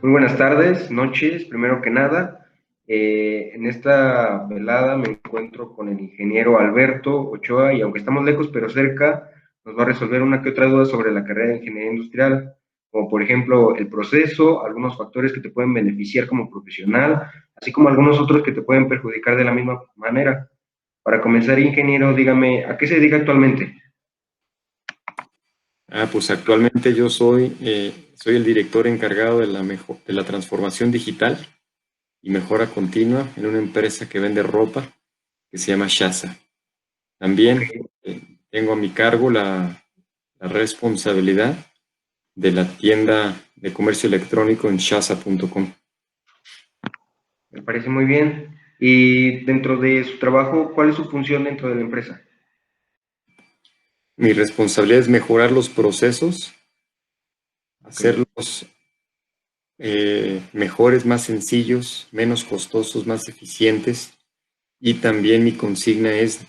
Muy buenas tardes, noches, primero que nada. En esta velada me encuentro con el ingeniero Alberto Ochoa y aunque estamos lejos pero cerca, nos va a resolver una que otra duda sobre la carrera de ingeniería industrial, como por ejemplo el proceso, algunos factores que te pueden beneficiar como profesional, así como algunos otros que te pueden perjudicar de la misma manera. Para comenzar, ingeniero, dígame, ¿a qué se dedica actualmente? Pues actualmente yo soy el director encargado de la transformación digital y mejora continua en una empresa que vende ropa que se llama Shasa. Ok, También tengo a mi cargo la responsabilidad de la tienda de comercio electrónico en shasa.com. me parece muy bien. Y dentro de su trabajo, ¿cuál es su función dentro de la empresa? Mi responsabilidad es mejorar los procesos, Ok. hacerlos mejores, más sencillos, menos costosos, más eficientes. Y también mi consigna es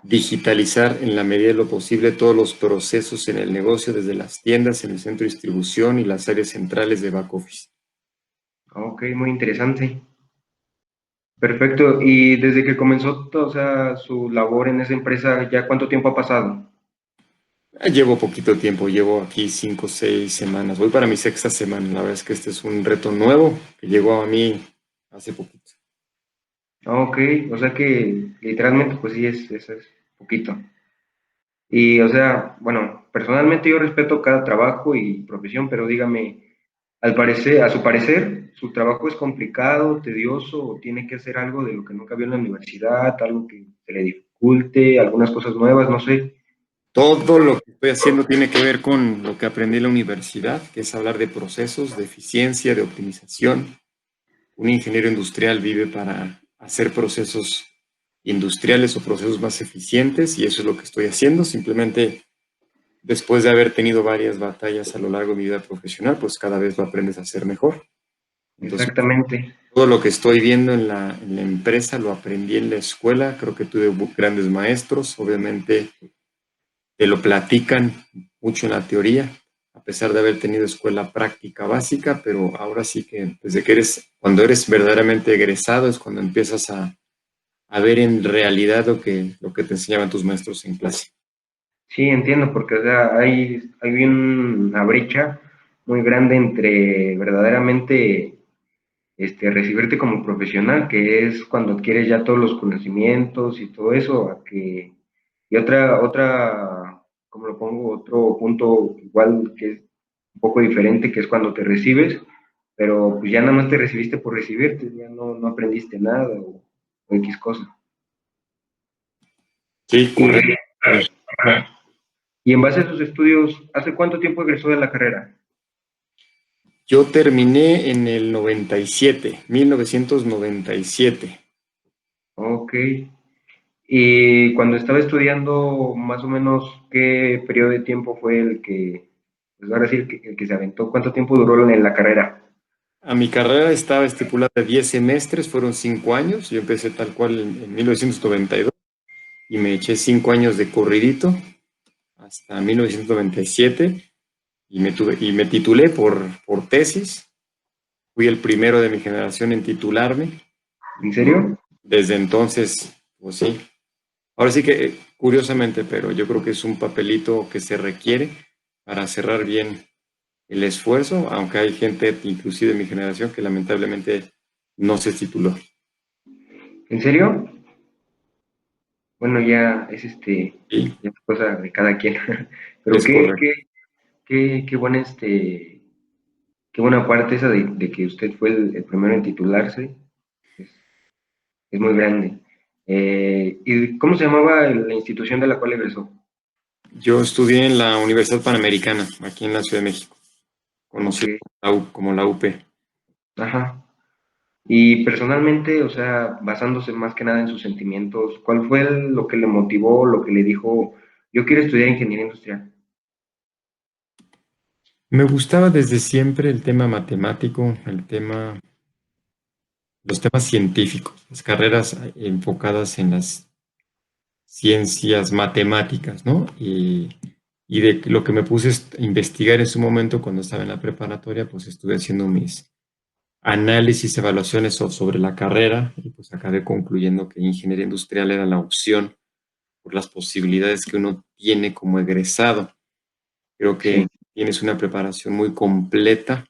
digitalizar en la medida de lo posible todos los procesos en el negocio, desde las tiendas, en el centro de distribución y las áreas centrales de back office. Ok, muy interesante. Perfecto. Y desde que comenzó, o sea, su labor en esa empresa, ¿ya cuánto tiempo ha pasado? Llevo poquito tiempo, llevo aquí 5 o 6 semanas. Voy para mi sexta semana. La verdad es que este es un reto nuevo que llegó a mí hace poquito. Ok, o sea que literalmente, pues sí, es poquito. Y, o sea, bueno, personalmente yo respeto cada trabajo y profesión, pero dígame, a su parecer, su trabajo es complicado, tedioso, o tiene que hacer algo de lo que nunca vio en la universidad, algo que se le dificulte, algunas cosas nuevas, no sé. Todo lo que estoy haciendo tiene que ver con lo que aprendí en la universidad, que es hablar de procesos, de eficiencia, de optimización. Un ingeniero industrial vive para hacer procesos industriales o procesos más eficientes y eso es lo que estoy haciendo. Simplemente después de haber tenido varias batallas a lo largo de mi vida profesional, pues cada vez lo aprendes a hacer mejor. Entonces, Exactamente. todo lo que estoy viendo en la empresa lo aprendí en la escuela. Creo que tuve grandes maestros. Obviamente te lo platican mucho en la teoría, a pesar de haber tenido escuela práctica básica, pero ahora sí que desde que cuando eres verdaderamente egresado es cuando empiezas a ver en realidad lo que te enseñaban tus maestros en clase. Sí, entiendo, porque o sea, hay una brecha muy grande entre verdaderamente recibirte como profesional, que es cuando adquieres ya todos los conocimientos y todo eso, y ¿cómo lo pongo? Otro punto igual que es un poco diferente, que es cuando te recibes, pero pues ya nada más te recibiste por recibirte, ya no aprendiste nada o X cosa. Sí, Y, correcto. y en base a sus estudios, ¿hace cuánto tiempo egresó de la carrera? Yo terminé en el 97, 1997. Ok. Y cuando estaba estudiando, más o menos, ¿qué periodo de tiempo fue pues ahora sí, el que se aventó? ¿Cuánto tiempo duró en la carrera? A mi carrera estaba estipulada de 10 semestres, fueron 5 años. Yo empecé tal cual en 1992 y me eché 5 años de corridito hasta 1997 y me titulé por tesis. Fui el primero de mi generación en titularme y ¿En pues, serio? desde entonces, pues sí. Ahora sí que, curiosamente, pero yo creo que es un papelito que se requiere para cerrar bien el esfuerzo, aunque hay gente, inclusive de mi generación, que lamentablemente no se tituló. ¿En serio? Bueno, ya es Sí, ya es cosa de cada quien. Pero es correcto. qué buena qué buena parte esa de que usted fue el primero en titularse. Es, es muy grande. ¿Y cómo se llamaba la institución de la cual egresó? Yo estudié en la Universidad Panamericana, aquí en la Ciudad de México, Ok, conocido como la UP. ajá. Y personalmente, o sea, basándose más que nada en sus sentimientos, ¿cuál fue lo que le motivó, lo que le dijo, yo quiero estudiar ingeniería industrial? Me gustaba desde siempre el tema matemático, los temas científicos, las carreras enfocadas en las ciencias matemáticas, ¿no? Y de lo que me puse a investigar en su momento cuando estaba en la preparatoria, pues estuve haciendo análisis, evaluaciones sobre la carrera y pues acabé concluyendo que ingeniería industrial era la opción por las posibilidades que uno tiene como egresado. Creo Sí, que tienes una preparación muy completa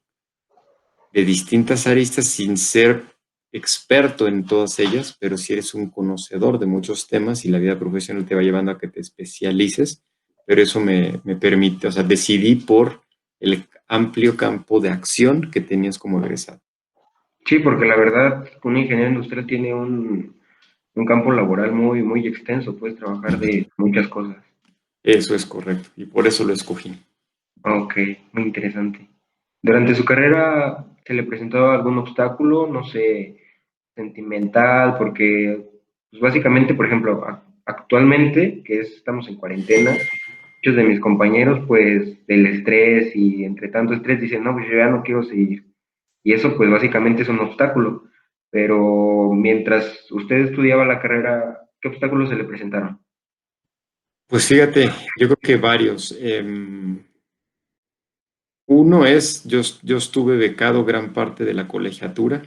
de distintas aristas sin ser experto en todas ellas, pero si eres un conocedor de muchos temas y la vida profesional te va llevando a que te especialices, pero eso me permite, o sea, decidí por el amplio campo de acción que tenías como egresado. sí, porque la verdad, un ingeniero industrial tiene un campo laboral muy, muy extenso, puedes trabajar de muchas cosas. Eso es correcto y por eso lo escogí. Ok, muy interesante. Durante su carrera, ¿se le presentó algún obstáculo, no sé, sentimental? Porque, pues básicamente, por ejemplo, actualmente, estamos en cuarentena, muchos de mis compañeros, pues, del estrés y entre tanto estrés dicen, no, pues yo ya no quiero seguir. Y eso, pues, básicamente es un obstáculo. Pero mientras usted estudiaba la carrera, ¿qué obstáculos se le presentaron? Pues fíjate, yo creo que varios. Uno es, yo estuve becado gran parte de la colegiatura.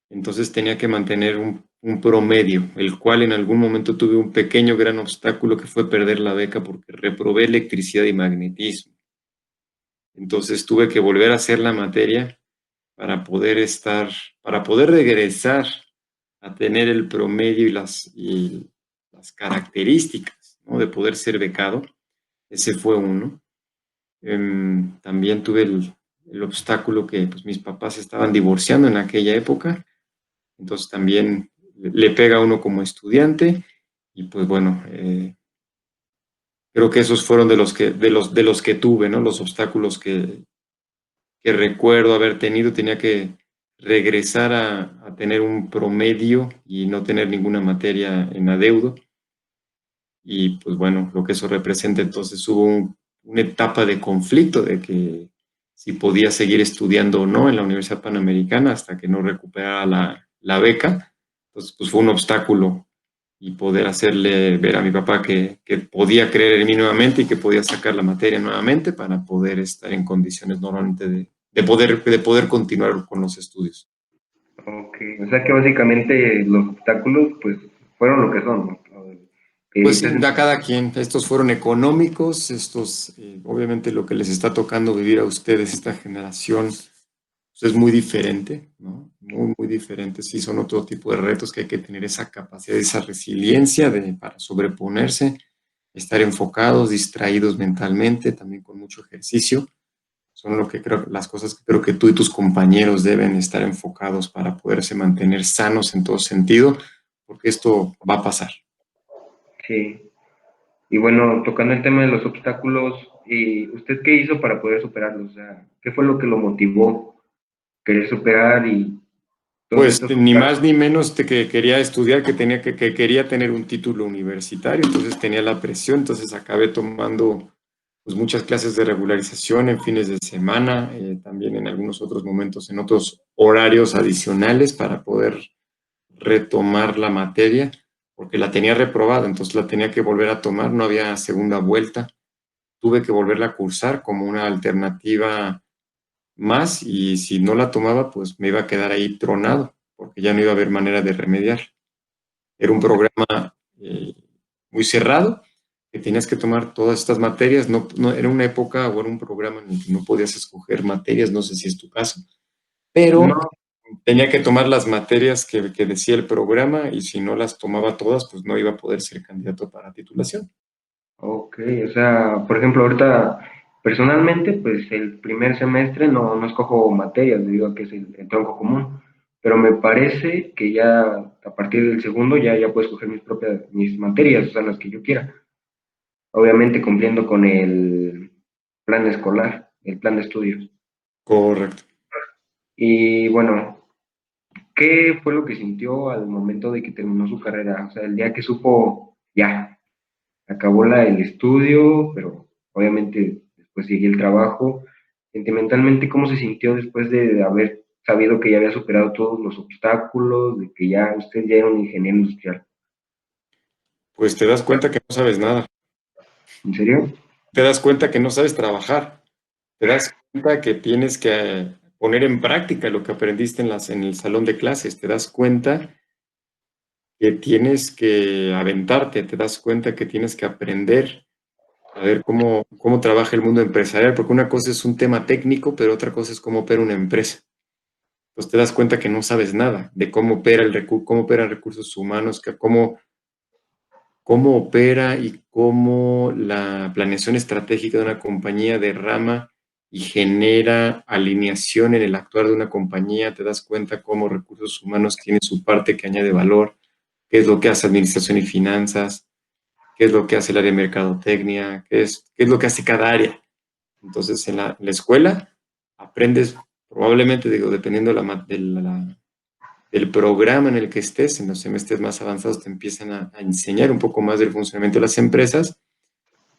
Entonces tenía que mantener un promedio, el cual en algún momento tuve un pequeño gran obstáculo que fue perder la beca porque reprobé electricidad y magnetismo. Entonces tuve que volver a hacer la materia para poder para poder regresar a tener el promedio y las características, ¿no? De poder ser becado. Ese fue uno. También tuve el obstáculo que pues, mis papás estaban divorciando en aquella época. Entonces también le pega a uno como estudiante y pues bueno, creo que esos fueron de los que tuve, ¿no? Los obstáculos que recuerdo haber tenido, tenía que regresar a tener un promedio y no tener ninguna materia en adeudo. Y pues bueno, lo que eso representa, entonces hubo una etapa de conflicto de que si podía seguir estudiando o no en la Universidad Panamericana hasta que no recuperara la beca. Entonces, pues fue un obstáculo y poder hacerle ver a mi papá que podía creer en mí nuevamente y que podía sacar la materia nuevamente para poder estar en condiciones normalmente de poder continuar con los estudios. Ok, o sea que básicamente los obstáculos, pues, fueron lo que son, ¿no? Que Pues usted, sí, da cada quien. Estos fueron económicos, estos, obviamente lo que les está tocando vivir a ustedes, esta generación, pues es muy diferente, ¿no? Muy, muy diferente. Sí, son otro tipo de retos que hay que tener esa capacidad, esa resiliencia para sobreponerse, estar enfocados, distraídos mentalmente, también con mucho ejercicio. Son lo que creo, las cosas que creo que tú y tus compañeros deben estar enfocados para poderse mantener sanos en todo sentido, porque esto va a pasar. sí. Y bueno, tocando el tema de los obstáculos, ¿y usted qué hizo para poder superarlos? O sea, ¿qué fue lo que lo motivó querer superar y todos Pues estos ni obstáculos? más ni menos que quería estudiar, que quería tener un título universitario, entonces tenía la presión, entonces acabé tomando pues, muchas clases de regularización en fines de semana, también en algunos otros momentos, en otros horarios adicionales para poder retomar la materia, porque la tenía reprobada, entonces la tenía que volver a tomar, no había segunda vuelta, tuve que volverla a cursar como una alternativa más y si no la tomaba, pues me iba a quedar ahí tronado, porque ya no iba a haber manera de remediar. Era un programa muy cerrado, que tenías que tomar todas estas materias, no, era una época o era un programa en el que no podías escoger materias, no sé si es tu caso, pero No, tenía que tomar las materias que decía el programa y si no las tomaba todas, pues no iba a poder ser candidato para titulación. ok, o sea, por ejemplo, ahorita personalmente, pues el primer semestre no escojo materias debido a que es el tronco común, pero me parece que ya a partir del segundo ya puedo escoger mis materias, o sea, las que yo quiera, obviamente cumpliendo con el plan escolar, el plan de estudios. Correcto. Y bueno, ¿qué fue lo que sintió al momento de que terminó su carrera? O sea, el día que supo, ya, acabó el estudio, pero obviamente después siguió el trabajo. Sentimentalmente, ¿cómo se sintió después de haber sabido que ya había superado todos los obstáculos, de que ya usted ya era un ingeniero industrial? Pues te das cuenta que no sabes nada, ¿En serio? te das cuenta que no sabes trabajar, te das cuenta que tienes poner en práctica lo que aprendiste en el salón de clases. Te das cuenta que tienes que aventarte, te das cuenta que tienes que aprender a ver cómo trabaja el mundo empresarial, porque una cosa es un tema técnico, pero otra cosa es cómo opera una empresa. Pues te das cuenta que no sabes nada de cómo opera cómo operan recursos humanos, cómo opera y cómo la planeación estratégica de una compañía derrama y genera alineación en el actuar de una compañía. Te das cuenta cómo recursos humanos tiene su parte que añade valor, qué es lo que hace administración y finanzas, qué es lo que hace el área de mercadotecnia, qué es lo que hace cada área. Entonces, en la escuela aprendes, probablemente, digo, dependiendo del programa en el que estés, en los semestres más avanzados te empiezan a enseñar un poco más del funcionamiento de las empresas,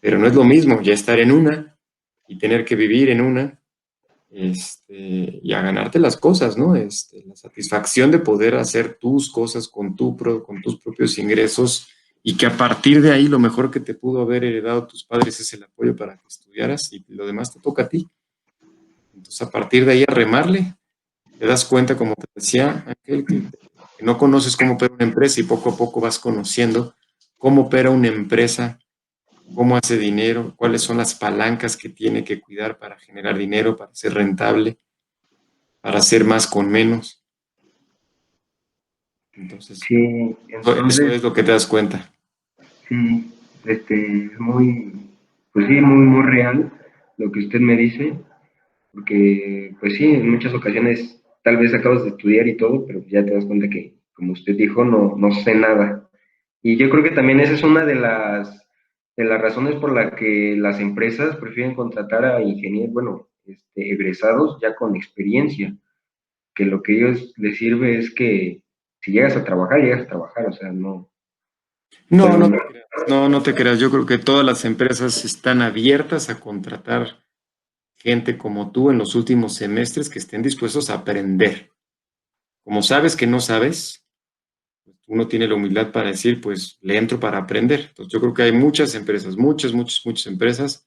pero no es lo mismo ya estar en una y tener que vivir en una y a ganarte las cosas, ¿no? La satisfacción de poder hacer tus cosas con tus propios ingresos y que a partir de ahí lo mejor que te pudo haber heredado tus padres es el apoyo para que estudiaras y lo demás te toca a ti. Entonces, a partir de ahí, a remarle, te das cuenta, como te decía, aquel que no conoces cómo opera una empresa y poco a poco vas conociendo cómo opera una empresa, cómo hace dinero, cuáles son las palancas que tiene que cuidar para generar dinero, para ser rentable, para hacer más con menos. Entonces, Sí, eso entonces, es lo que te das cuenta. sí, es muy, pues sí, muy, muy real lo que usted me dice, porque, pues sí, en muchas ocasiones tal vez acabas de estudiar y todo, pero ya te das cuenta que, como usted dijo, no sé nada. Y yo creo que también esa es una de las razones por la que las empresas prefieren contratar a ingenieros, bueno, egresados ya con experiencia, que lo que ellos les sirve es que si llegas a trabajar, o sea, no, No, pero no no. te creas. No, no te creas. Yo creo que todas las empresas están abiertas a contratar gente como tú en los últimos semestres que estén dispuestos a aprender. Como sabes que no sabes, uno tiene la humildad para decir, pues le entro para aprender. Entonces, yo creo que hay muchas empresas, muchas empresas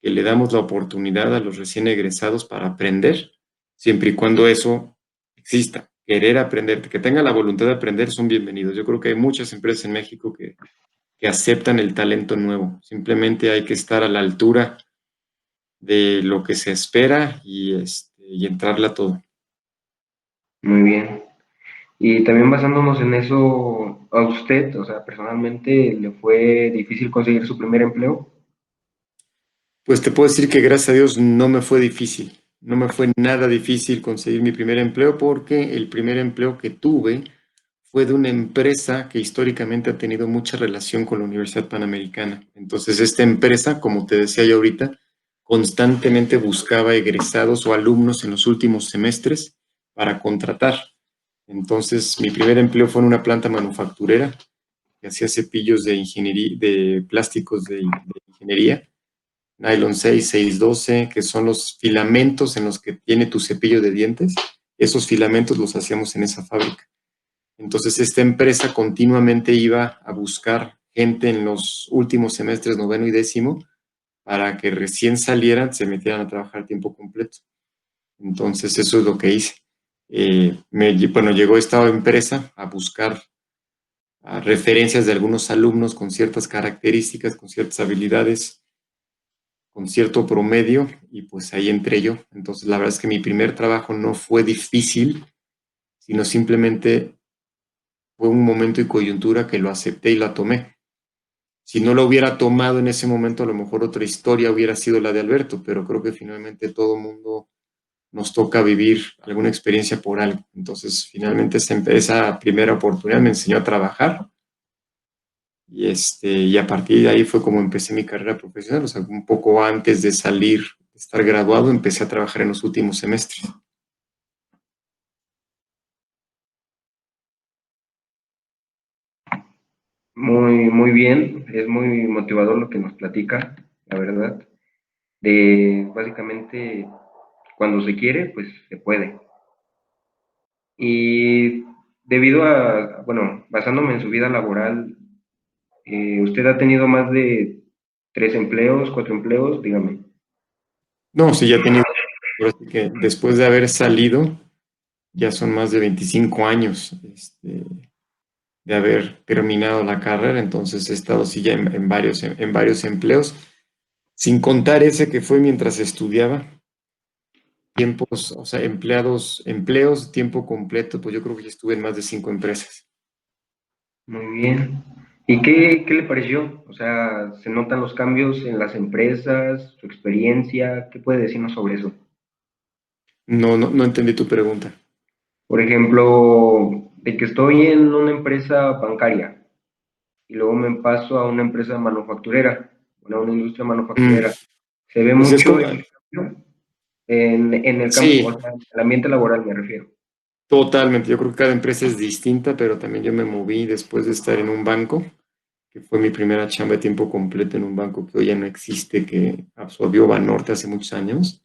que le damos la oportunidad a los recién egresados para aprender, siempre y cuando eso exista. Querer aprender, que tengan la voluntad de aprender, son bienvenidos. Yo creo que hay muchas empresas en México que aceptan el talento nuevo. Simplemente hay que estar a la altura de lo que se espera y entrarle a todo. Muy bien. Y también basándonos en eso, a usted, o sea, personalmente, ¿le fue difícil conseguir su primer empleo? Pues te puedo decir que gracias a Dios no me fue difícil. No me fue nada difícil conseguir mi primer empleo porque el primer empleo que tuve fue de una empresa que históricamente ha tenido mucha relación con la Universidad Panamericana. Entonces, esta empresa, como te decía yo ahorita, constantemente buscaba egresados o alumnos en los últimos semestres para contratar. Entonces, mi primer empleo fue en una planta manufacturera que hacía cepillos de ingeniería, de plásticos de ingeniería, nylon 6, 612, que son los filamentos en los que tiene tu cepillo de dientes. Esos filamentos los hacíamos en esa fábrica. Entonces, esta empresa continuamente iba a buscar gente en los últimos semestres, noveno y décimo, para que recién salieran, se metieran a trabajar a tiempo completo. Entonces, eso es lo que hice. Bueno, llegó esta empresa a buscar referencias de algunos alumnos con ciertas características, con ciertas habilidades, con cierto promedio, y pues ahí entré yo. Entonces, la verdad es que mi primer trabajo no fue difícil, sino simplemente fue un momento y coyuntura que lo acepté y la tomé. Si no lo hubiera tomado en ese momento, a lo mejor otra historia hubiera sido la de Alberto, pero creo que finalmente todo mundo nos toca vivir alguna experiencia por algo. Entonces, finalmente esa primera oportunidad me enseñó a trabajar y a partir de ahí fue como empecé mi carrera profesional. O sea, un poco antes de salir, de estar graduado, empecé a trabajar en los últimos semestres. Muy, muy bien, es muy motivador lo que nos platica, la verdad. De básicamente, cuando se quiere, pues se puede. Y debido a, bueno, basándome en su vida laboral, ¿usted ha tenido más de 3 empleos, 4 empleos? Dígame. No, sí, ya tenía. Ahora sí que después de haber salido, ya son más de 25 años de haber terminado la carrera, entonces he estado sí ya en varios empleos, sin contar ese que fue mientras estudiaba, tiempos, o sea, empleos, tiempo completo, pues yo creo que ya estuve en más de 5 empresas. Muy bien. ¿Y qué le pareció? O sea, ¿se notan los cambios en las empresas, su experiencia? ¿Qué puede decirnos sobre eso? No entendí tu pregunta. Por ejemplo, de que estoy en una empresa bancaria y luego me paso a una empresa manufacturera, bueno, a una industria Mm, manufacturera. ¿Se ve pues es mucho como, el cambio en el campo, o sí, sea, en el ambiente laboral me refiero? totalmente. Yo creo que cada empresa es distinta, pero también yo me moví después de estar en un banco, que fue mi primera chamba de tiempo completo en un banco que hoy ya no existe, que absorbió Banorte hace muchos años.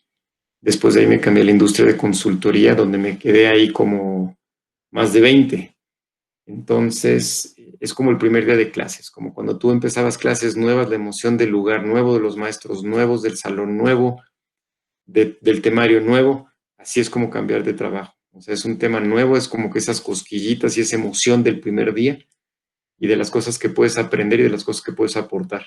Después de ahí me cambié a la industria de consultoría, donde me quedé ahí como más de 20. Entonces, es como el primer día de clases, como cuando tú empezabas clases nuevas, la emoción del lugar nuevo, de los maestros nuevos, del salón nuevo, del temario nuevo. Así es como cambiar de trabajo. O sea, es un tema nuevo, es como que esas cosquillitas y esa emoción del primer día y de las cosas que puedes aprender y de las cosas que puedes aportar.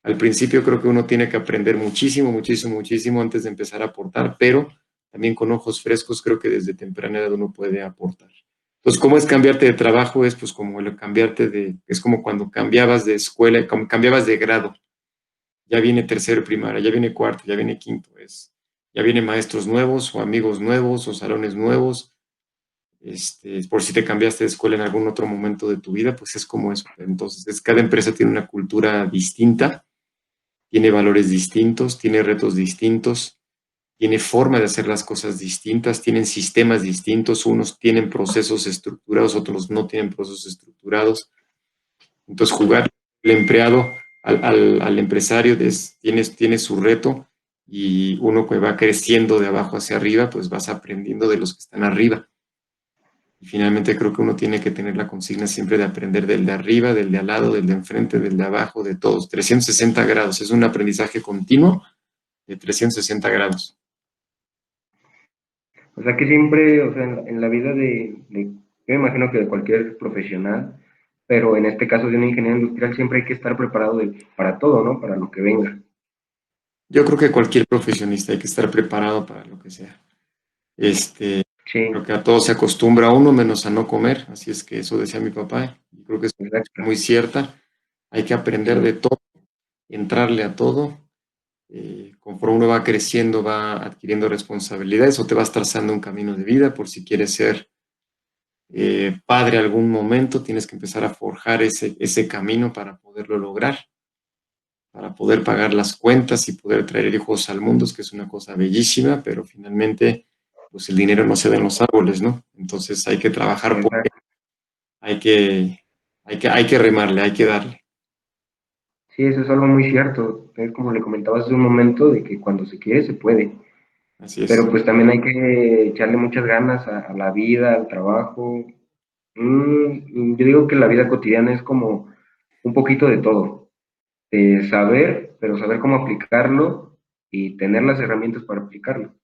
Al principio creo que uno tiene que aprender muchísimo, muchísimo, muchísimo antes de empezar a aportar, pero también con ojos frescos creo que desde temprana edad uno puede aportar. Entonces, ¿cómo es cambiarte de trabajo? Es pues como el cambiarte es como cuando cambiabas de escuela, como cambiabas de grado. Ya viene tercero primaria, ya viene cuarto, ya viene quinto, ya vienen maestros nuevos o amigos nuevos o salones nuevos. Por si te cambiaste de escuela en algún otro momento de tu vida, pues es como eso. Entonces, cada empresa tiene una cultura distinta, tiene valores distintos, tiene retos distintos, tiene forma de hacer las cosas distintas, tienen sistemas distintos, unos tienen procesos estructurados, otros no tienen procesos estructurados. Entonces, jugar el empleado al empresario tiene su reto y uno que va creciendo de abajo hacia arriba, pues vas aprendiendo de los que están arriba. Y finalmente creo que uno tiene que tener la consigna siempre de aprender del de arriba, del de al lado, del de enfrente, del de abajo, de todos. 360 grados. Es un aprendizaje continuo de 360 grados. O sea que siempre, o sea, en la vida yo me imagino que de cualquier profesional, pero en este caso de un ingeniero industrial siempre hay que estar preparado para todo, ¿no? Para lo que venga. Yo creo que cualquier profesionista hay que estar preparado para lo que sea. Sí, Creo que a todo se acostumbra uno menos a no comer, así es que eso decía mi papá, y creo que es exacto. muy cierta. Hay que aprender Sí, de todo, entrarle a todo. Conforme uno va creciendo, va adquiriendo responsabilidades o te vas trazando un camino de vida por si quieres ser padre algún momento, tienes que empezar a forjar ese camino para poderlo lograr, para poder pagar las cuentas y poder traer hijos al mundo, que es una cosa bellísima, pero finalmente, pues el dinero no se da en los árboles, ¿no? Entonces hay que trabajar, exacto. hay que, hay que remarle, hay que darle. Sí, eso es algo muy cierto. Es como le comentabas hace un momento, de que cuando se quiere se puede. Así es. Pero pues también hay que echarle muchas ganas a la vida, al trabajo. Yo digo que la vida cotidiana es como un poquito de todo. De saber, pero saber cómo aplicarlo y tener las herramientas para aplicarlo,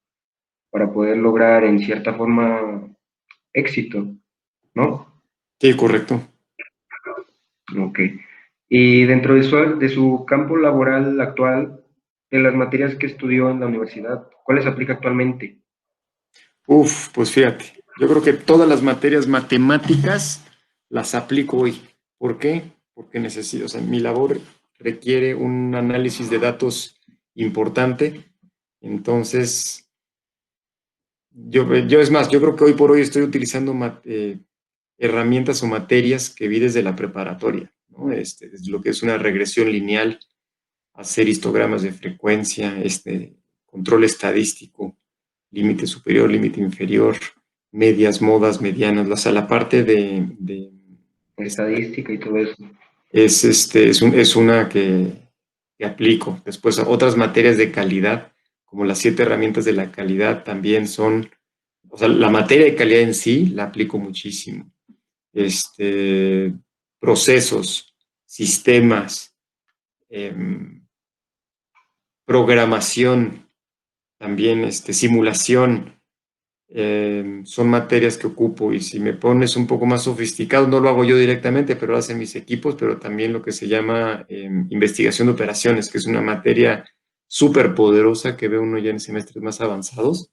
para poder lograr en cierta forma éxito, ¿no? Sí, correcto. Ok. Y dentro de su campo laboral actual, de las materias que estudió en la universidad, ¿cuáles aplica actualmente? Uf, pues fíjate, yo creo que todas las materias matemáticas las aplico hoy. ¿Por qué? Porque necesito, o sea, mi labor requiere un análisis de datos importante. Entonces, yo es más, yo creo que hoy por hoy estoy utilizando herramientas o materias que vi desde la preparatoria, ¿no? Desde lo que es una regresión lineal, hacer histogramas de frecuencia, control estadístico, límite superior, límite inferior, medias, modas, medianas, o sea, la parte Estadística y todo eso. es una que aplico. Después, otras materias de calidad, como las 7 herramientas de la calidad, también son, o sea, la materia de calidad en sí la aplico muchísimo. Este, Procesos, sistemas, em, programación, también simulación, son materias que ocupo y si me pones un poco más sofisticado, no lo hago yo directamente, pero lo hacen mis equipos, pero también lo que se llama investigación de operaciones, que es una materia súper poderosa que ve uno ya en semestres más avanzados.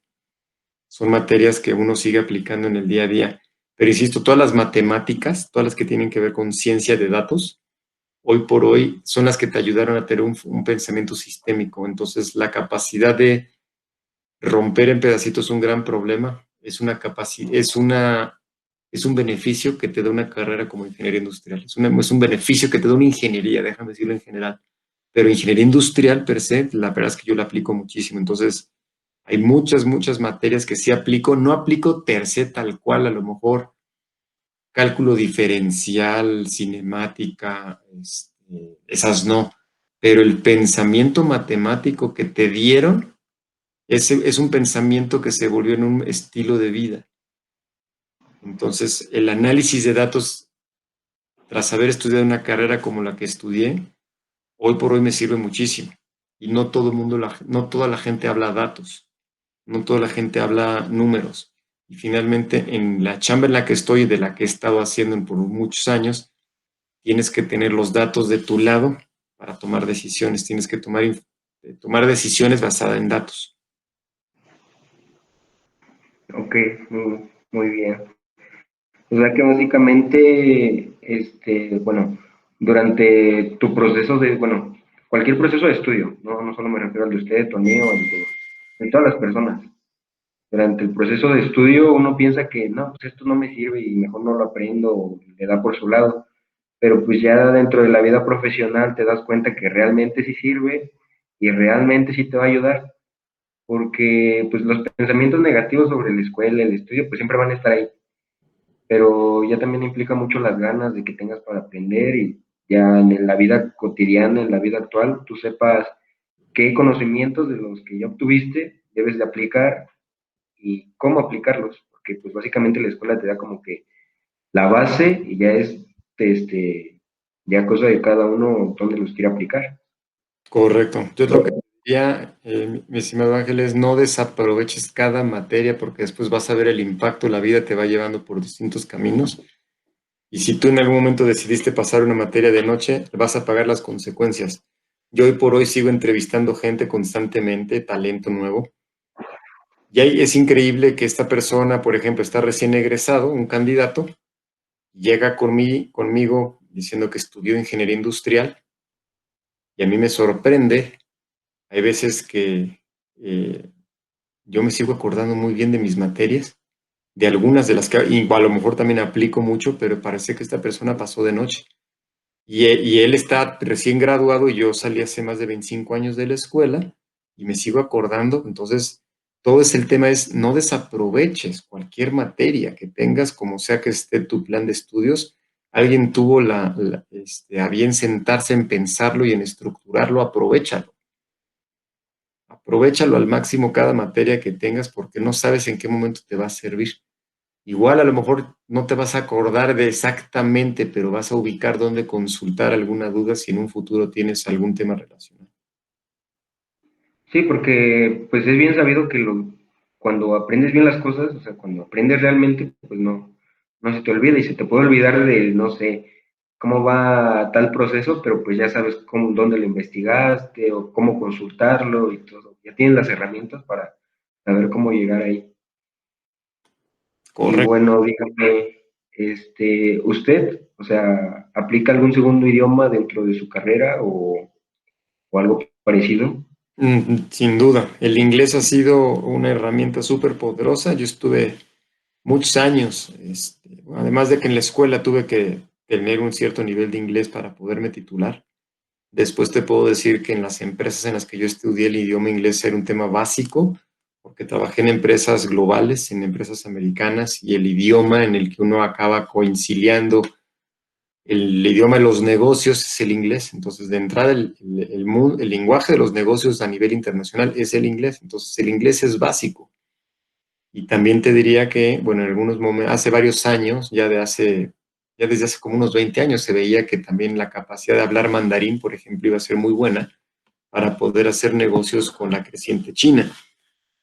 Son materias que uno sigue aplicando en el día a día. Pero insisto, todas las matemáticas, todas las que tienen que ver con ciencia de datos, hoy por hoy son las que te ayudaron a tener un pensamiento sistémico. Entonces, la capacidad de romper en pedacitos un gran problema es una capacidad, es un beneficio que te da una carrera como ingeniería industrial. Es un beneficio que te da una ingeniería, déjame decirlo en general. Pero ingeniería industrial per se, la verdad es que yo la aplico muchísimo. Entonces, hay muchas materias que sí aplico. No aplico per se tal cual, a lo mejor cálculo diferencial, cinemática, esas no. Pero el pensamiento matemático que te dieron es un pensamiento que se volvió en un estilo de vida. Entonces, el análisis de datos, tras haber estudiado una carrera como la que estudié, hoy por hoy me sirve muchísimo. Y no todo el mundo, no toda la gente habla datos, no toda la gente habla números. Y finalmente, en la chamba en la que estoy y de la que he estado haciendo por muchos años, tienes que tener los datos de tu lado para tomar decisiones. Tienes que tomar decisiones basadas en datos. Ok, muy bien. O sea que básicamente, bueno, durante tu proceso de, bueno, cualquier proceso de estudio, no solo me refiero al de usted, al mío, de todas las personas. Durante el proceso de estudio uno piensa que no, pues esto no me sirve y mejor no lo aprendo o le da por su lado. Pero pues ya dentro de la vida profesional te das cuenta que realmente sí sirve y realmente sí te va a ayudar, porque pues los pensamientos negativos sobre la escuela, el estudio, pues siempre van a estar ahí, pero ya también implica mucho las ganas de que tengas para aprender y ya en la vida cotidiana, en la vida actual, tú sepas qué conocimientos de los que ya obtuviste debes de aplicar y cómo aplicarlos, porque pues básicamente la escuela te da como que la base y ya es este ya cosa de cada uno dónde los quiera aplicar. Correcto. Yo lo que diría, mi estimado Ángel, es no desaproveches cada materia porque después vas a ver el impacto, la vida te va llevando por distintos caminos. Y si tú en algún momento decidiste pasar una materia de noche, vas a pagar las consecuencias. Yo hoy por hoy sigo entrevistando gente constantemente, talento nuevo. Y ahí es increíble que esta persona, por ejemplo, está recién egresado, un candidato, llega conmigo diciendo que estudió ingeniería industrial y a mí me sorprende. Hay veces que yo me sigo acordando muy bien de mis materias, de algunas de las que y a lo mejor también aplico mucho, pero parece que esta persona pasó de noche. Y él está recién graduado y yo salí hace más de 25 años de la escuela y me sigo acordando. Entonces, todo es el tema es no desaproveches cualquier materia que tengas, como sea que esté tu plan de estudios. Alguien tuvo a bien sentarse en pensarlo y en estructurarlo, aprovéchalo. Aprovéchalo al máximo cada materia que tengas porque no sabes en qué momento te va a servir. Igual a lo mejor no te vas a acordar de exactamente, pero vas a ubicar dónde consultar alguna duda si en un futuro tienes algún tema relacionado. Sí, porque pues es bien sabido que cuando aprendes bien las cosas, o sea, cuando aprendes realmente, pues no se te olvida y se te puede olvidar de, no sé, cómo va tal proceso, pero pues ya sabes dónde lo investigaste o cómo consultarlo y todo. Ya tienes las herramientas para saber cómo llegar ahí. Y Correcto. bueno, dígame, ¿usted, o sea, aplica algún segundo idioma dentro de su carrera o algo parecido? Sin duda, el inglés ha sido una herramienta súper poderosa. Yo estuve muchos años, además de que en la escuela tuve que tener un cierto nivel de inglés para poderme titular. Después te puedo decir que en las empresas en las que yo estudié el idioma inglés era un tema básico, porque trabajé en empresas globales, en empresas americanas, y el idioma en el que uno acaba coincidiendo, el idioma de los negocios es el inglés. Entonces, de entrada, el lenguaje de los negocios a nivel internacional es el inglés. Entonces, el inglés es básico. Y también te diría que, bueno, en algunos momentos, hace varios años, ya desde hace como unos 20 años, se veía que también la capacidad de hablar mandarín, por ejemplo, iba a ser muy buena para poder hacer negocios con la creciente China.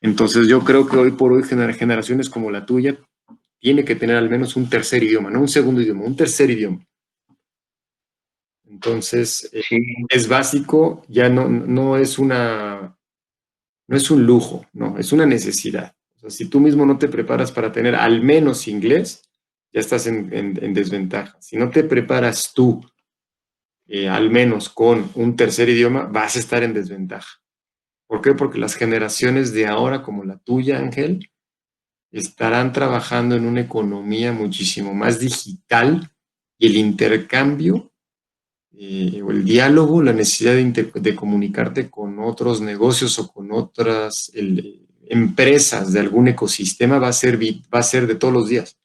Entonces yo creo que hoy por hoy generaciones como la tuya tiene que tener al menos un tercer idioma, no un segundo idioma, un tercer idioma. Entonces Sí, es básico, ya no es no es un lujo, no, es una necesidad. O sea, si tú mismo no te preparas para tener al menos inglés, ya estás en desventaja. Si no te preparas tú al menos con un tercer idioma, vas a estar en desventaja. ¿Por qué? Porque las generaciones de ahora, como la tuya, Ángel, estarán trabajando en una economía muchísimo más digital y el intercambio o el diálogo, la necesidad de comunicarte con otros negocios o con otras empresas de algún ecosistema va a ser de todos los días.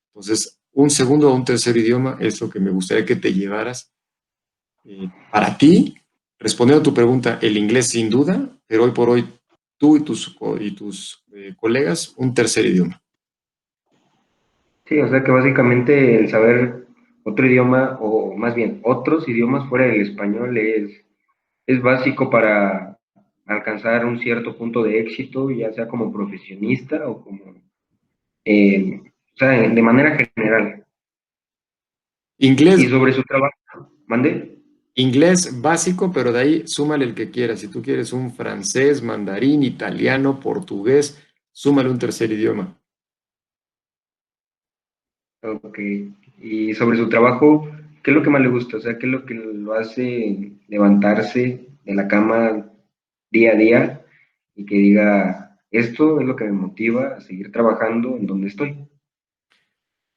Entonces, un segundo o un tercer idioma es lo que me gustaría que te llevaras para ti. Respondiendo a tu pregunta, el inglés sin duda, pero hoy por hoy tú y tus colegas un tercer idioma. sí, o sea que básicamente el saber otro idioma, o más bien otros idiomas fuera del español es básico para alcanzar un cierto punto de éxito, ya sea como profesionista o como, o sea, de manera general. Y Inglés, sobre su trabajo, ¿mande? inglés básico, pero de ahí súmale el que quieras. Si tú quieres un francés, mandarín, italiano, portugués, súmale un tercer idioma. Ok. Y sobre su trabajo, ¿qué es lo que más le gusta? O sea, ¿qué es lo que lo hace levantarse de la cama día a día y que diga, esto es lo que me motiva a seguir trabajando en donde estoy?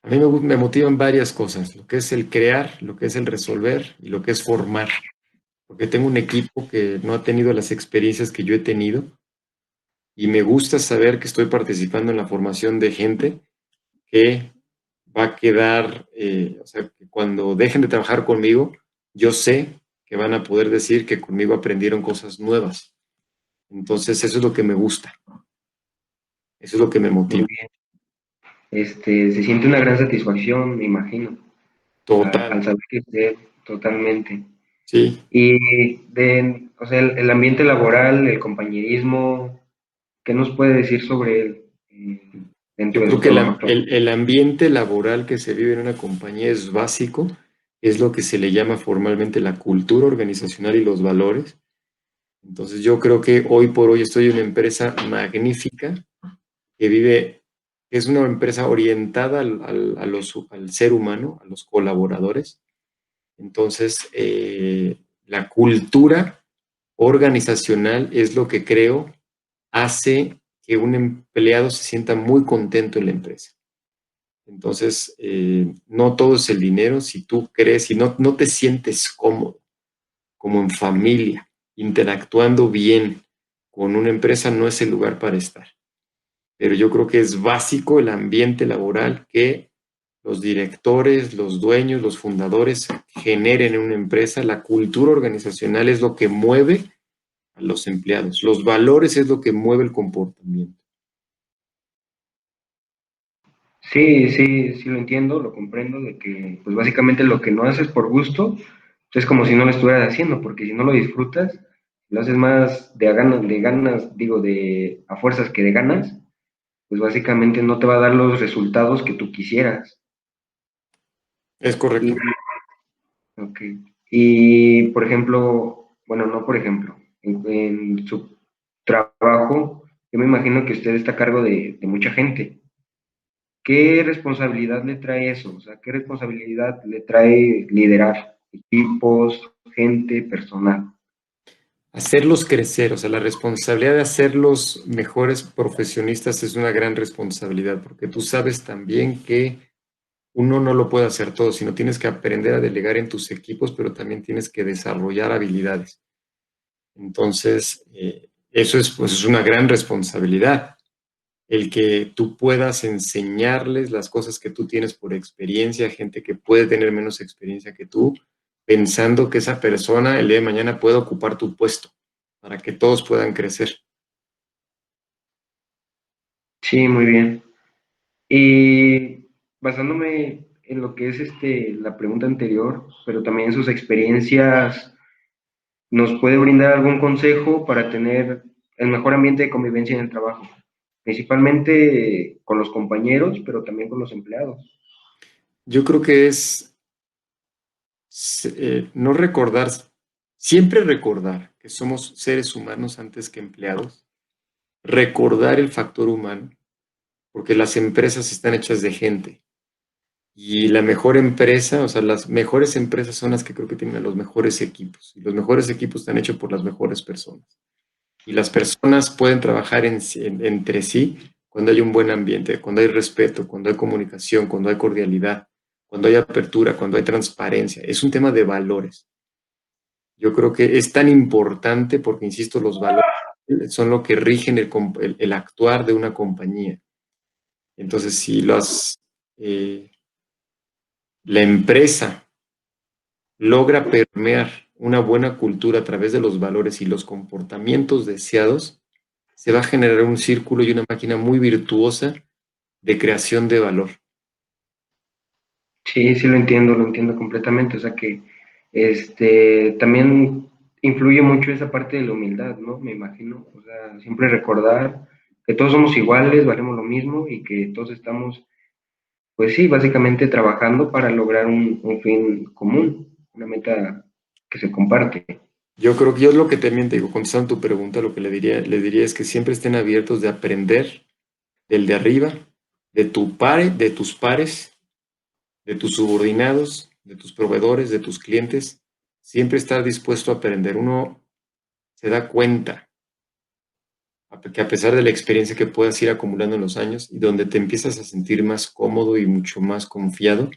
A mí me motivan varias cosas, lo que es el crear, lo que es el resolver y lo que es formar, porque tengo un equipo que no ha tenido las experiencias que yo he tenido y me gusta saber que estoy participando en la formación de gente que va a quedar, o sea, que cuando dejen de trabajar conmigo, yo sé que van a poder decir que conmigo aprendieron cosas nuevas. Entonces, eso es lo que me gusta, eso es lo que me Muy motiva. bien. Se siente una gran satisfacción, me imagino, Total, al saber que usted totalmente. sí. Y o sea, el ambiente laboral, el compañerismo, ¿qué nos puede decir sobre él Yo dentro de creo su que trabajo actual? el ambiente laboral que se vive en una compañía es básico, es lo que se le llama formalmente la cultura organizacional y los valores. Entonces, yo creo que hoy por hoy estoy en una empresa magnífica que vive, es una empresa orientada al ser humano, a los colaboradores. Entonces, la cultura organizacional es lo que creo hace que un empleado se sienta muy contento en la empresa. Entonces, no todo es el dinero. Si tú crees y no te sientes cómodo, como en familia, interactuando bien con una empresa, no es el lugar para estar. Pero yo creo que es básico el ambiente laboral que los directores, los dueños, los fundadores generen en una empresa. La cultura organizacional es lo que mueve a los empleados. Los valores es lo que mueve el comportamiento. Sí, sí, sí lo entiendo, lo comprendo, de que pues básicamente lo que no haces por gusto es como si no lo estuvieras haciendo, porque si no lo disfrutas, lo haces más de ganas, digo, de a fuerzas que de ganas, pues básicamente no te va a dar los resultados que tú quisieras. Es Y, correcto. ok. Y por ejemplo, bueno, no por ejemplo, en su trabajo, yo me imagino que usted está a cargo de mucha gente. ¿Qué responsabilidad le trae eso? O sea, ¿qué responsabilidad le trae liderar equipos, gente, personal? Hacerlos crecer, o sea, la responsabilidad de hacerlos mejores profesionistas es una gran responsabilidad, porque tú sabes también que uno no lo puede hacer todo, sino tienes que aprender a delegar en tus equipos, pero también tienes que desarrollar habilidades. Entonces, eso es, pues, es una gran responsabilidad, el que tú puedas enseñarles las cosas que tú tienes por experiencia a gente que puede tener menos experiencia que tú, pensando que esa persona el día de mañana puede ocupar tu puesto para que todos puedan crecer. Sí, muy bien. Y basándome en lo que es la pregunta anterior, pero también en sus experiencias, ¿nos puede brindar algún consejo para tener el mejor ambiente de convivencia en el trabajo, principalmente con los compañeros, pero también con los empleados. Yo creo que es no recordar, siempre recordar que somos seres humanos antes que empleados, recordar el factor humano, porque las empresas están hechas de gente. Y la mejor empresa, o sea, las mejores empresas son las que creo que tienen los mejores equipos. Y los mejores equipos están hechos por las mejores personas. Y las personas pueden trabajar entre sí cuando hay un buen ambiente, cuando hay respeto, cuando hay comunicación, cuando hay cordialidad, cuando hay apertura, cuando hay transparencia. Es un tema de valores. Yo creo que es tan importante porque, insisto, los valores son lo que rigen el actuar de una compañía. Entonces, si eh, la empresa logra permear una buena cultura a través de los valores y los comportamientos deseados, se va a generar un círculo y una máquina muy virtuosa de creación de valor. Sí, sí lo entiendo completamente. O sea que también influye mucho esa parte de la humildad, ¿no? Me imagino. O sea, siempre recordar que todos somos iguales, valemos lo mismo y que todos estamos, pues sí, básicamente trabajando para lograr un fin común, una meta que se comparte. Yo creo que yo es lo que también te digo, contestando tu pregunta, lo que le diría es que siempre estén abiertos de aprender del de arriba, de tus pares, de tus subordinados, de tus proveedores, de tus clientes, siempre estar dispuesto a aprender. Uno se da cuenta que a pesar de la experiencia que puedas ir acumulando en los años y donde te empiezas a sentir más cómodo y mucho más confiado,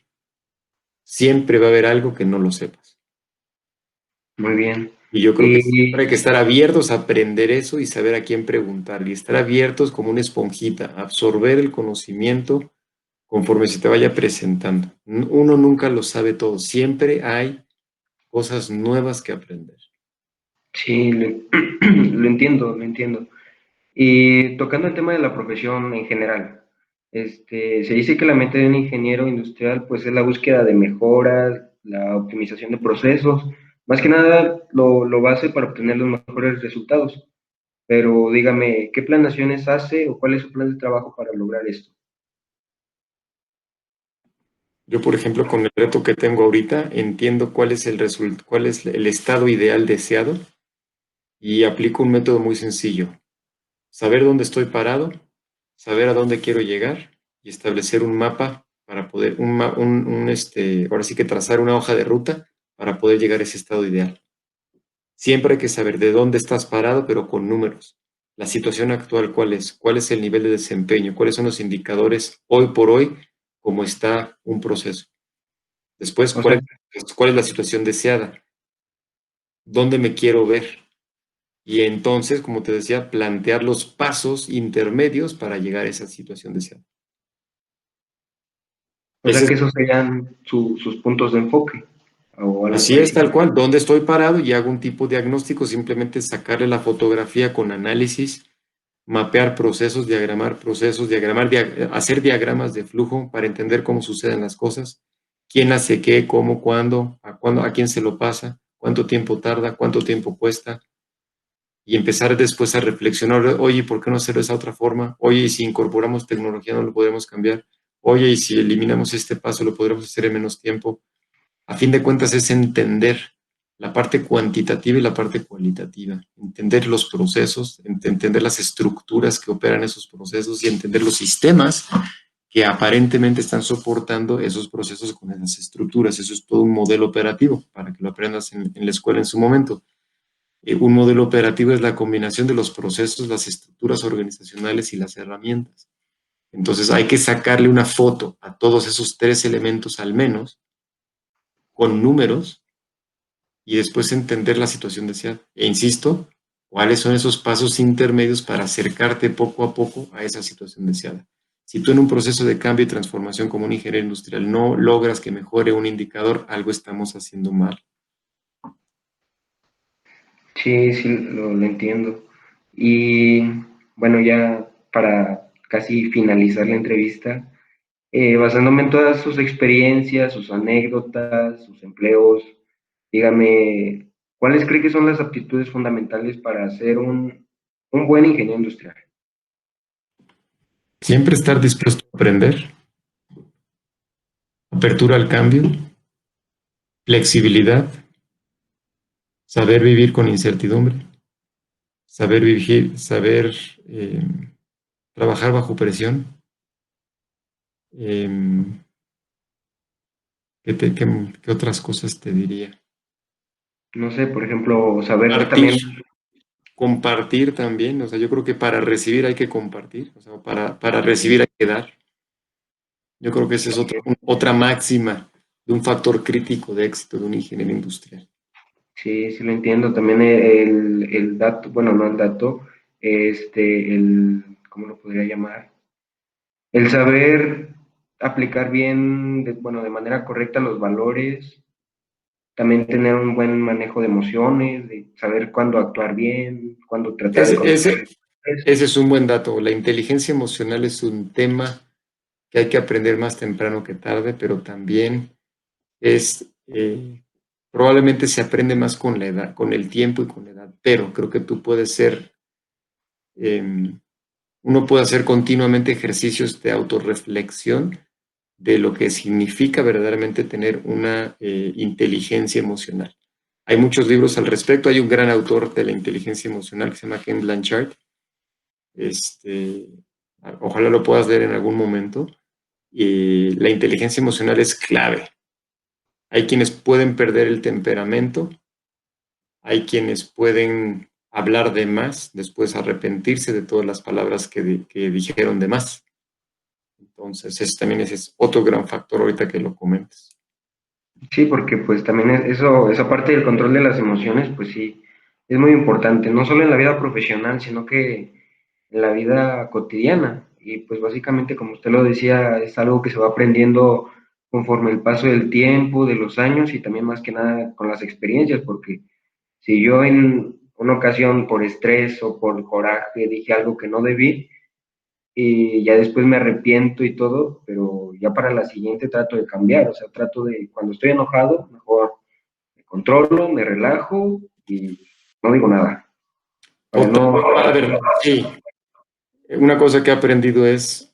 siempre va a haber algo que no lo sepas. Muy bien. Y yo creo que Y siempre hay que estar abiertos a aprender eso y saber a quién preguntar y estar abiertos como una esponjita, absorber el conocimiento conforme se te vaya presentando. Uno nunca lo sabe todo, siempre hay cosas nuevas que aprender. sí, lo entiendo, lo entiendo. Y tocando el tema de la profesión en general, se dice que la meta de un ingeniero industrial pues es la búsqueda de mejoras, la optimización de procesos, más que nada lo base para obtener los mejores resultados. Pero dígame, ¿qué planeaciones hace o cuál es su plan de trabajo para lograr esto? Yo, por ejemplo, con el reto que tengo ahorita, entiendo cuál es el estado ideal deseado y aplico un método muy sencillo. Saber dónde estoy parado, saber a dónde quiero llegar y establecer un mapa para poder, ahora sí que trazar una hoja de ruta para poder llegar a ese estado ideal. Siempre hay que saber de dónde estás parado, pero con números. La situación actual, cuál es el nivel de desempeño, cuáles son los indicadores hoy por hoy, cómo está un proceso. Después, O sea, cuál es la situación deseada, dónde me quiero ver. Y entonces, como te decía, plantear los pasos intermedios para llegar a esa situación deseada. o Ese sea es que esos serían sus puntos de enfoque o algo Así es, parecido. tal cual. ¿Dónde estoy parado? Y hago un tipo de diagnóstico, simplemente sacarle la fotografía con análisis, mapear procesos, hacer diagramas de flujo para entender cómo suceden las cosas, quién hace qué, cómo, cuándo, a quién se lo pasa, cuánto tiempo tarda, cuánto tiempo cuesta, y empezar después a reflexionar, oye, ¿por qué no hacerlo de esa otra forma? Oye, y si incorporamos tecnología no lo podremos cambiar. Oye, y si eliminamos este paso lo podremos hacer en menos tiempo. A fin de cuentas es entender la parte cuantitativa y la parte cualitativa, entender los procesos, entender las estructuras que operan esos procesos y entender los sistemas que aparentemente están soportando esos procesos con esas estructuras. Eso es todo un modelo operativo para que lo aprendas en la escuela en su momento. Un modelo operativo es la combinación de los procesos, las estructuras organizacionales y las herramientas. Entonces hay que sacarle una foto a todos esos tres elementos al menos con números y después entender la situación deseada. E insisto, cuáles son esos pasos intermedios para acercarte poco a poco a esa situación deseada. Si tú en un proceso de cambio y transformación como un ingeniero industrial no logras que mejore un indicador, algo estamos haciendo mal. Sí, sí, lo entiendo. Y bueno, ya para casi finalizar la entrevista, basándome en todas sus experiencias, sus anécdotas, sus empleos, dígame, ¿cuáles cree que son las aptitudes fundamentales para ser un un buen ingeniero industrial. Siempre estar dispuesto a aprender, apertura al cambio, flexibilidad, saber vivir con incertidumbre, saber vivir, saber trabajar bajo presión. ¿Qué otras cosas te diría? No sé, por ejemplo, saber Compartir, también, compartir también. O sea, yo creo que para recibir hay que compartir. O sea, para recibir hay que dar. Yo creo que esa es otra máxima de un factor crítico de éxito de un ingeniero industrial. sí, sí lo entiendo, también el dato, bueno, no el dato, ¿cómo lo podría llamar? El saber aplicar bien, bueno, de manera correcta los valores, también tener un buen manejo de emociones, de saber cuándo actuar bien, cuándo tratar de Ese, controlar ese, el estrés. ese es un buen dato. La inteligencia emocional es un tema que hay que aprender más temprano que tarde, pero también es probablemente se aprende más con la edad, con el tiempo y con la edad. Pero creo que tú puedes ser, uno puede hacer continuamente ejercicios de autorreflexión de lo que significa verdaderamente tener una inteligencia emocional. Hay muchos libros al respecto. Hay un gran autor de la inteligencia emocional que se llama Ken Blanchard. Este, ojalá lo puedas leer en algún momento. Y la inteligencia emocional es clave. Hay quienes pueden perder el temperamento, hay quienes pueden hablar de más, después arrepentirse de todas las palabras que dijeron de más. Entonces, ese es otro gran factor ahorita que lo comentes. Sí, porque pues también eso, esa parte del control de las emociones, pues sí, es muy importante, no solo en la vida profesional, sino que en la vida cotidiana. Y pues básicamente, como usted lo decía, es algo que se va aprendiendo conforme el paso del tiempo, de los años y también más que nada con las experiencias, porque si yo en una ocasión por estrés o por coraje dije algo que no debí, y ya después me arrepiento y todo, pero ya para la siguiente trato de cambiar, o sea, trato de, cuando estoy enojado, mejor me controlo, me relajo y no digo nada, para Total. no... A ver, sí, una cosa que he aprendido es,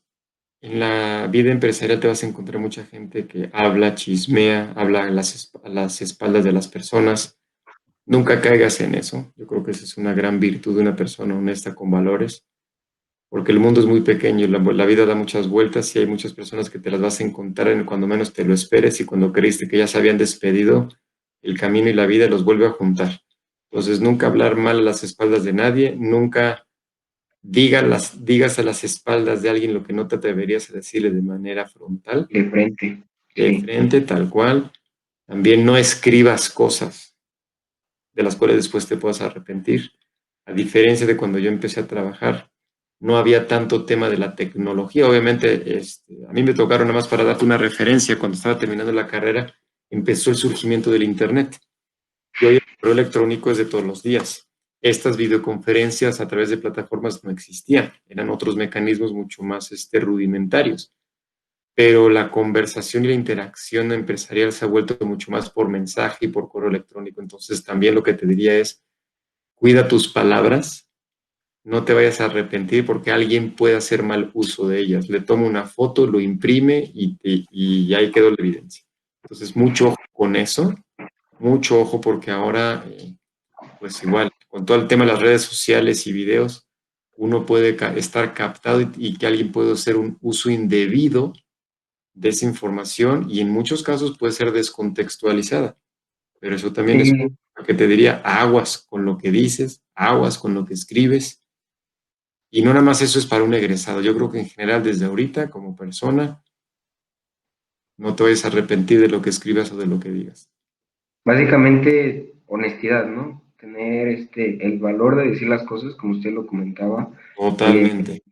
en la vida empresarial te vas a encontrar mucha gente que habla, chismea, habla a las espaldas de las personas. Nunca caigas en eso. Yo creo que esa es una gran virtud de una persona honesta con valores, porque el mundo es muy pequeño, la vida da muchas vueltas y hay muchas personas que te las vas a encontrar en cuando menos te lo esperes y cuando creíste que ya se habían despedido, el camino y la vida los vuelve a juntar. Entonces, nunca hablar mal a las espaldas de nadie, nunca digas a las espaldas de alguien lo que no te atreverías a decirle de manera frontal, De frente, de sí. frente, tal cual. También no escribas cosas de las cuales después te puedas arrepentir. A diferencia de cuando yo empecé a trabajar, no había tanto tema de la tecnología. Obviamente, a mí me tocaron nada más para darte una referencia, cuando estaba terminando la carrera, empezó el surgimiento del Internet. Y hoy el correo electrónico es de todos los días. Estas videoconferencias a través de plataformas no existían, eran otros mecanismos mucho más rudimentarios, pero la conversación y la interacción empresarial se ha vuelto mucho más por mensaje y por correo electrónico. Entonces, también lo que te diría es, cuida tus palabras, no te vayas a arrepentir porque alguien puede hacer mal uso de ellas. Le toma una foto, lo imprime y ahí quedó la evidencia. Entonces, mucho ojo con eso, mucho ojo porque ahora, pues igual, con todo el tema de las redes sociales y videos, uno puede estar captado y que alguien puede hacer un uso indebido de esa información y en muchos casos puede ser descontextualizada. Pero eso también es Sí, lo que te diría, aguas con lo que dices, aguas con lo que escribes. Y no nada más eso es para un egresado. Yo creo que en general desde ahorita como persona no te vayas a arrepentir de lo que escribas o de lo que digas. básicamente honestidad, ¿no? Tener el valor de decir las cosas, como usted lo comentaba, y Totalmente.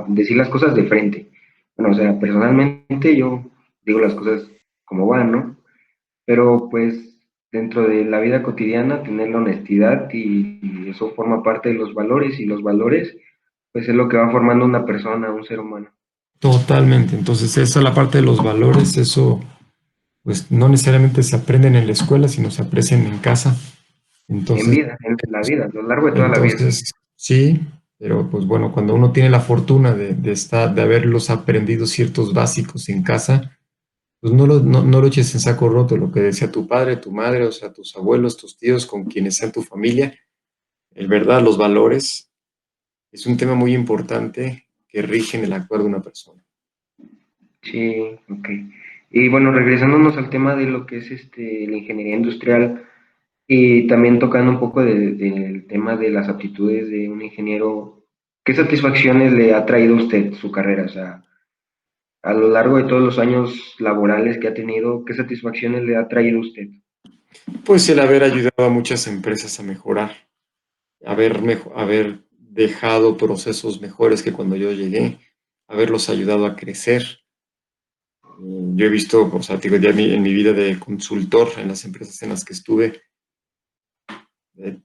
decir las cosas de frente. Bueno, o sea, personalmente yo digo las cosas como van, ¿no? Pero pues dentro de la vida cotidiana tener la honestidad y eso forma parte de los valores y los valores pues es lo que va formando una persona, un ser humano. Totalmente. Entonces, esa es la parte de los valores. Eso, pues, no necesariamente se aprenden en la escuela, sino se aprecian en casa. En Entonces, vida, en la vida, a lo largo de toda la vida. entonces, Sí, pero pues bueno, cuando uno tiene la fortuna de haberlos aprendido ciertos básicos en casa, pues no lo eches en saco roto, lo que decía tu padre, tu madre, o sea, tus abuelos, tus tíos, con quienes sean tu familia, el verdad, los valores, es un tema muy importante que rige en el actuar de una persona. Sí, ok. Y bueno, regresándonos al tema de lo que es la ingeniería industrial y también tocando un poco del tema de las aptitudes de un ingeniero, ¿qué satisfacciones le ha traído a usted su carrera? O sea, a lo largo de todos los años laborales que ha tenido, ¿qué satisfacciones le ha traído a usted? Pues el haber ayudado a muchas empresas a mejorar, haber dejado procesos mejores que cuando yo llegué, haberlos ayudado a crecer. Yo he visto, o sea, digo, ya en mi vida de consultor en las empresas en las que estuve, eh,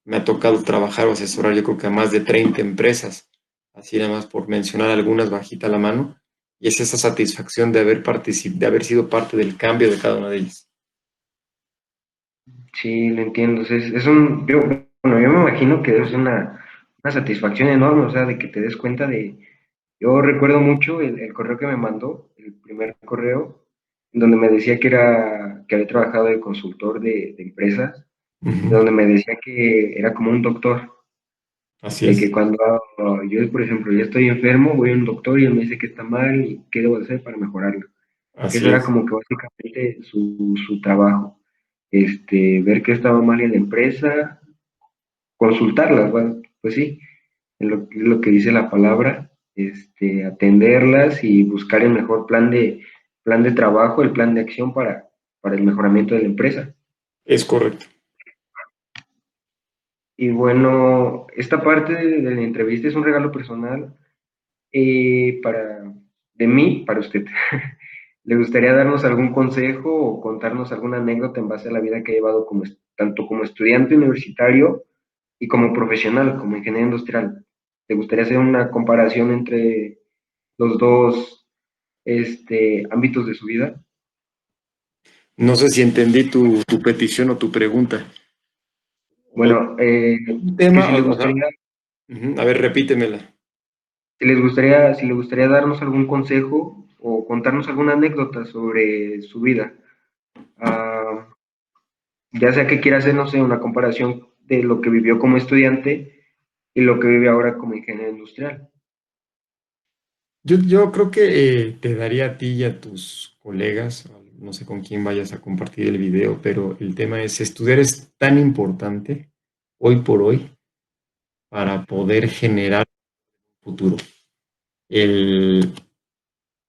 me ha tocado trabajar o asesorar yo creo que a más de 30 empresas, así nada más por mencionar algunas bajita la mano, y es esa satisfacción de haber sido parte del cambio de cada una de ellas. Sí, lo entiendo. Bueno, yo me imagino que es una satisfacción enorme, o sea, de que te des cuenta yo recuerdo mucho el correo que me mandó, el primer correo, en donde me decía que había trabajado de consultor de empresas, Ujú. donde me decía que era como un doctor, Así de es, que cuando yo, por ejemplo, ya estoy enfermo, voy a un doctor y él me dice que está mal y qué debo hacer para mejorarlo. Que eso así era es. como que básicamente su trabajo, ver qué estaba mal en la empresa, consultarlas, bueno, pues sí, es lo que dice la palabra, atenderlas y buscar el mejor plan de trabajo, el plan de acción para el mejoramiento de la empresa. Es correcto. Y bueno, esta parte de la entrevista es un regalo personal de mí, para usted. ¿Le gustaría darnos algún consejo o contarnos alguna anécdota en base a la vida que ha llevado tanto como estudiante universitario y como profesional, como ingeniero industrial? ¿Te gustaría hacer una comparación entre los dos ámbitos de su vida? No sé si entendí tu petición o tu pregunta. Bueno, Un que tema, o sea, a ver, repítemela. si le gustaría darnos algún consejo o contarnos alguna anécdota sobre su vida. Ah, ya sea que quiera hacer, no sé, una comparación de lo que vivió como estudiante y lo que vive ahora como ingeniero industrial. Yo creo que te daría a ti y a tus colegas, no sé con quién vayas a compartir el video, pero el tema es, estudiar es tan importante hoy por hoy para poder generar un futuro. El,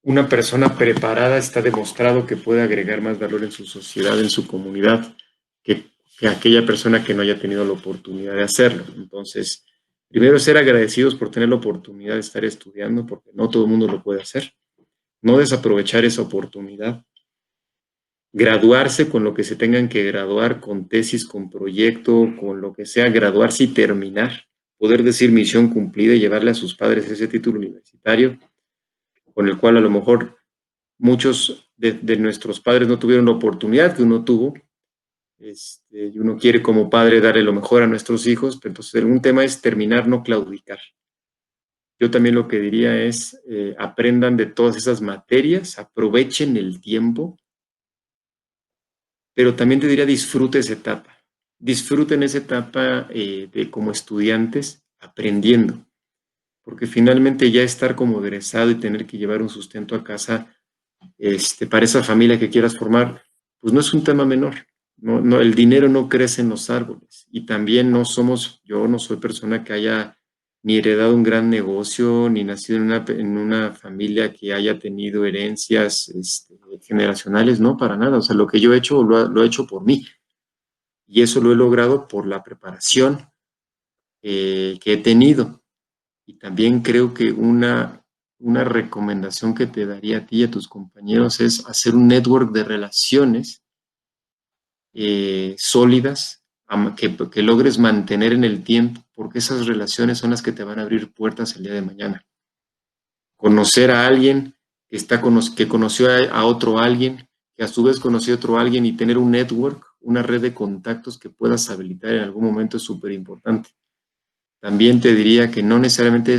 una persona preparada está demostrado que puede agregar más valor en su sociedad, en su comunidad, que aquella persona que no haya tenido la oportunidad de hacerlo. Entonces, primero ser agradecidos por tener la oportunidad de estar estudiando, porque no todo el mundo lo puede hacer. No desaprovechar esa oportunidad, graduarse con lo que se tengan que graduar, con tesis, con proyecto, con lo que sea, graduarse y terminar, poder decir misión cumplida y llevarle a sus padres ese título universitario, con el cual a lo mejor muchos de nuestros padres no tuvieron la oportunidad que uno tuvo, y uno quiere como padre darle lo mejor a nuestros hijos, pero entonces un tema es terminar, no claudicar. Yo también lo que diría es, aprendan de todas esas materias, aprovechen el tiempo, pero también te diría disfrute esa etapa. Disfruten esa etapa de como estudiantes aprendiendo, porque finalmente ya estar como egresado y tener que llevar un sustento a casa para esa familia que quieras formar, pues no es un tema menor. No, el dinero no crece en los árboles y también yo no soy persona que haya ni heredado un gran negocio, ni nacido en una familia que haya tenido herencias generacionales, no, para nada. O sea, lo que yo he hecho lo he hecho por mí y eso lo he logrado por la preparación que he tenido. Y también creo que una recomendación que te daría a ti y a tus compañeros es hacer un network de relaciones sólidas que logres mantener en el tiempo, porque esas relaciones son las que te van a abrir puertas el día de mañana. Conocer a alguien que conoció a otro alguien, que a su vez conoció a otro alguien y tener un network, una red de contactos que puedas habilitar en algún momento es súper importante. también te diría que no necesariamente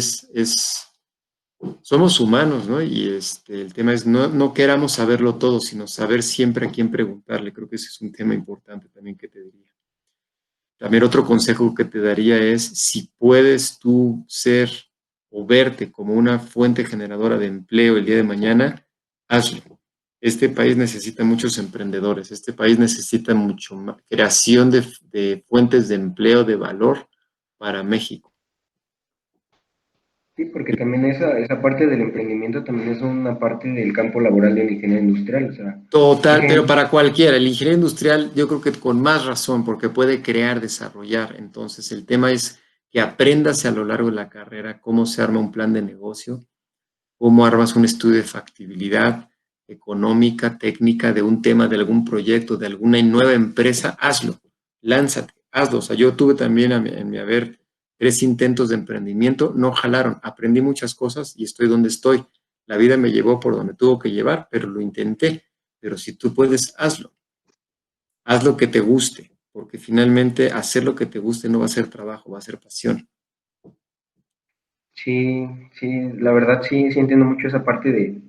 somos humanos, ¿no? Y el tema es no queramos saberlo todo, sino saber siempre a quién preguntarle. Creo que ese es un tema importante también que te diría. También otro consejo que te daría es, si puedes tú ser o verte como una fuente generadora de empleo el día de mañana, hazlo. Este país necesita muchos emprendedores, este país necesita mucho más creación de fuentes de empleo de valor para México. Sí, porque también esa parte del emprendimiento también es una parte del campo laboral del ingeniero industrial. O sea, Total, pero ingeniero, para cualquiera, el ingeniero industrial yo creo que con más razón, porque puede crear, desarrollar. Entonces, el tema es que aprendas a lo largo de la carrera cómo se arma un plan de negocio, cómo armas un estudio de factibilidad económica, técnica de un tema, de algún proyecto, de alguna nueva empresa, hazlo, lánzate, hazlo. O sea, yo tuve también en mi haber 3 intentos de emprendimiento, no jalaron, aprendí muchas cosas y estoy donde estoy. La vida me llevó por donde tuvo que llevar, pero lo intenté. Pero si tú puedes, hazlo. Haz lo que te guste, porque finalmente hacer lo que te guste no va a ser trabajo, va a ser pasión. sí, sí, la verdad sí, sí entiendo mucho esa parte de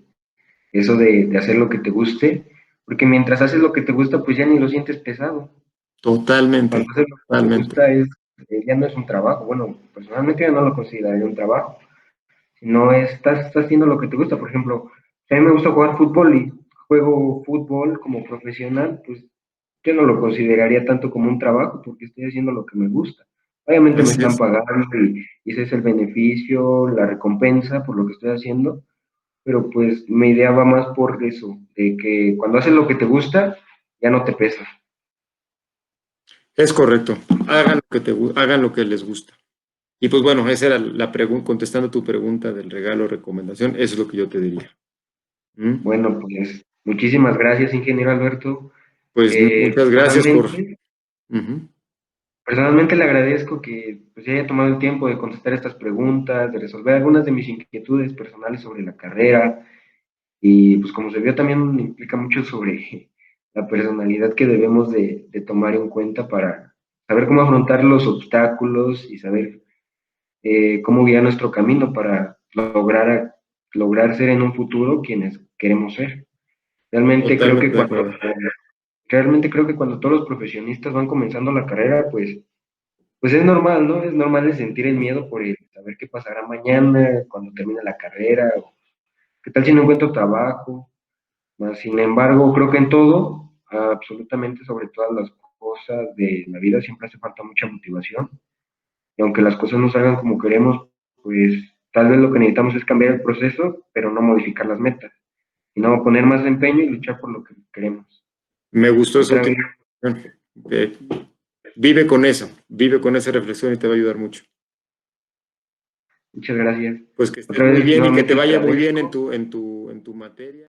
eso de hacer lo que te guste, porque mientras haces lo que te gusta, pues ya ni lo sientes pesado. Totalmente, Cuando haces lo que te totalmente. gusta ya no es un trabajo. Bueno, personalmente yo no lo consideraría un trabajo, sino estás haciendo lo que te gusta. Por ejemplo, si a mí me gusta jugar fútbol y juego fútbol como profesional, pues yo no lo consideraría tanto como un trabajo porque estoy haciendo lo que me gusta. Obviamente me Así están es. pagando y ese es el beneficio, la recompensa por lo que estoy haciendo, pero pues mi idea va más por eso, de que cuando haces lo que te gusta, ya no te pesa. Es correcto. Hagan lo que les gusta. Y pues bueno, esa era la pregunta, contestando tu pregunta del regalo recomendación, eso es lo que yo te diría. ¿Mm? Bueno, pues muchísimas gracias, ingeniero Alberto. Pues Eh, muchas gracias por... personalmente, Ujú. personalmente le agradezco que pues, se haya tomado el tiempo de contestar estas preguntas, de resolver algunas de mis inquietudes personales sobre la carrera y pues como se vio también implica mucho sobre la personalidad que debemos de tomar en cuenta para saber cómo afrontar los obstáculos y saber cómo guiar nuestro camino para lograr ser en un futuro quienes queremos ser. Realmente creo que Totalmente de cuando, acuerdo. realmente creo que cuando todos los profesionistas van comenzando la carrera, pues es normal, ¿no? Es normal el sentir el miedo por el saber qué pasará mañana, cuando termine la carrera, o qué tal si no encuentro trabajo. Mas, sin embargo, creo que en todo, absolutamente sobre todas las cosas de la vida, siempre hace falta mucha motivación. Y aunque las cosas no salgan como queremos, pues tal vez lo que necesitamos es cambiar el proceso, pero no modificar las metas, sino poner más empeño y luchar por lo que queremos. Me gustó esa Otra vez, última reflexión. Vive con esa reflexión y te va a ayudar mucho. muchas gracias. Pues que estés Otra muy vez, bien y que te nuevamente le vaya muy bien agradezco. en tu materia.